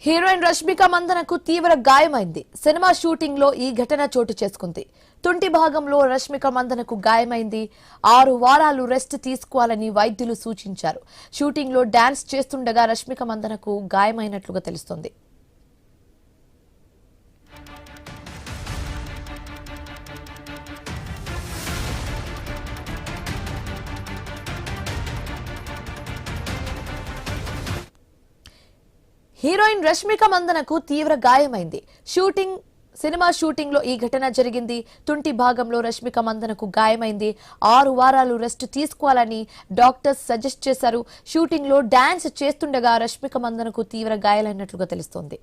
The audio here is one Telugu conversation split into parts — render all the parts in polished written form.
హీరోయిన్ రష్మిక మందనకు తీవ్ర గాయమైంది. సినిమా షూటింగ్ లో ఈ ఘటన చోటు చేసుకుంది. తుంటి భాగంలో రష్మిక మందనకు గాయమైంది. 6 వారాలు రెస్ట్ తీసుకోవాలని వైద్యులు సూచించారు. షూటింగ్ లో డాన్స్ చేస్తుండగా రష్మిక మందనకు గాయమైనట్లుగా తెలుస్తోంది. హీరోయిన్ రష్మిక మందనకు తీవ్ర గాయమైంది. సినిమా షూటింగ్ లో ఈ ఘటన జరిగింది. తుంటి భాగంలో రష్మిక మందనకు గాయమైంది. 6 వారాలు రెస్ట్ తీసుకోవాలని డాక్టర్స్ సజెస్ట్ చేశారు. షూటింగ్ లో డాన్స్ చేస్తుండగా రష్మిక మందనకు తీవ్ర గాయాలైనట్లుగా తెలుస్తోంది.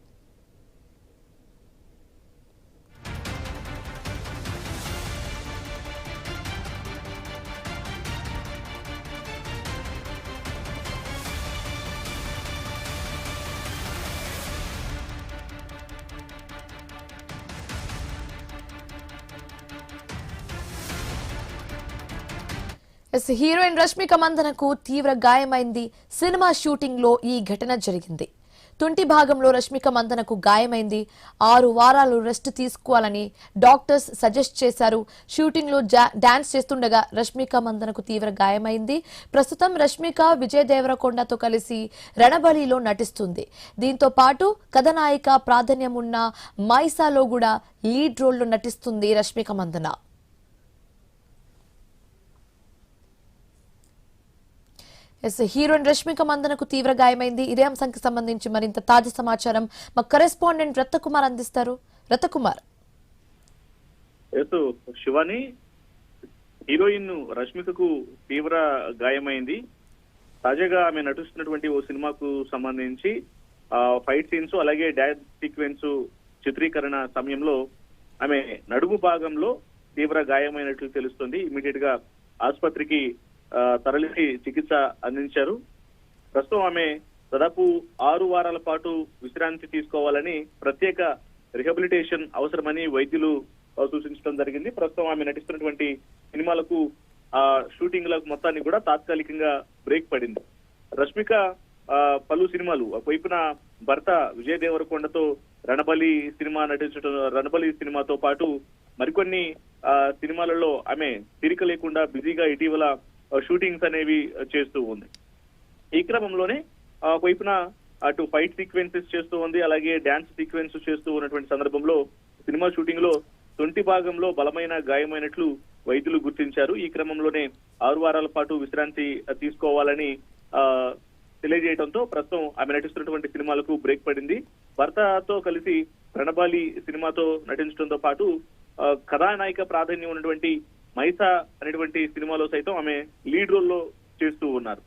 హీరోయిన్ రష్మిక మందనకు తీవ్ర గాయమైంది. సినిమా షూటింగ్ లో ఈ ఘటన జరిగింది. తుంటి భాగంలో రష్మిక మందనకు గాయమైంది. 6 వారాలు రెస్ట్ తీసుకోవాలని డాక్టర్స్ సజెస్ట్ చేశారు. షూటింగ్ లో డాన్స్ చేస్తుండగా రష్మిక మందనకు తీవ్ర గాయమైంది. ప్రస్తుతం రష్మిక విజయ్ దేవరకొండతో కలిసి రణబలిలో నటిస్తుంది. దీంతో పాటు కథానాయిక ప్రాధాన్యం ఉన్న మైసాలో కూడా లీడ్ రోల్లో నటిస్తుంది రష్మిక మందన. హీరోయిన్ రష్మిక మందనకు తీవ్ర గాయమైంది. ఇదే అంశానికి సంబంధించి మరింత తాజా సమాచారం మా కరెస్పాండెంట్ రత్నకుమార్ అందిస్తారు. రత్నకుమార్. శివాని, హీరోయిన్ రష్మికకు తీవ్ర గాయమైంది. తాజాగా ఆమె నటిస్తున్నటువంటి ఓ సినిమాకు సంబంధించి ఫైట్ సీన్స్ అలాగే డాన్స్ సీక్వెన్స్ చిత్రీకరణ సమయంలో ఆమె నడుము భాగంలో తీవ్ర గాయమైనట్లు తెలుస్తుంది. ఇమీడియట్ గా ఆసుపత్రికి తరలిసి చికిత్స అందించారు. ప్రస్తుతం ఆమె దాదాపు 6 వారాల పాటు విశ్రాంతి తీసుకోవాలని, ప్రత్యేక రిహాబిలిటేషన్ అవసరమని వైద్యులు సూచించడం జరిగింది. ప్రస్తుతం ఆమె నటిస్తున్నటువంటి సినిమాలకు షూటింగ్లకు మొత్తాన్ని కూడా తాత్కాలికంగా బ్రేక్ పడింది. రష్మిక పలు సినిమాలు, వైపున భర్త విజయ్ దేవరకొండతో రణబలి సినిమాతో పాటు మరికొన్ని సినిమాలలో ఆమె తీరిక లేకుండా బిజీగా ఇటీవల షూటింగ్స్ అనేవి చేస్తూ ఉంది. ఈ క్రమంలోనే వైపున అటు ఫైట్ సీక్వెన్సెస్ చేస్తూ ఉంది, అలాగే డాన్స్ సీక్వెన్స్ చేస్తూ ఉన్నటువంటి సందర్భంలో సినిమా షూటింగ్ లో తొంటి భాగంలో బలమైన గాయమైనట్లు వైద్యులు గుర్తించారు. ఈ క్రమంలోనే 6 వారాల పాటు విశ్రాంతి తీసుకోవాలని తెలియజేయడంతో ప్రస్తుతం ఆమె నటిస్తున్నటువంటి సినిమాలకు బ్రేక్ పడింది. భర్తతో కలిసి రణబాలి సినిమాతో నటించడంతో పాటు కథానాయిక ప్రాధాన్యం ఉన్నటువంటి మైసా అనేటువంటి సినిమాలో సైతం ఆమె లీడ్ రోల్ లో చేస్తూ ఉన్నారు.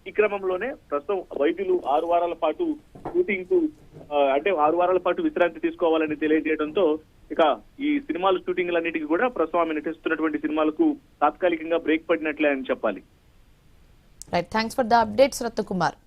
ఈ క్రమంలోనే ప్రస్తుతం వైద్యులు 6 వారాల పాటు షూటింగ్ కు 6 వారాల పాటు విశ్రాంతి తీసుకోవాలని తెలియజేయడంతో ఇక ఈ సినిమాల షూటింగ్లన్నిటికీ కూడా ప్రస్తుతం ఆమె నటిస్తున్నటువంటి సినిమాలకు తాత్కాలికంగా బ్రేక్ పడినట్లే అని చెప్పాలి. Right, thanks for the updates Ratnakumar.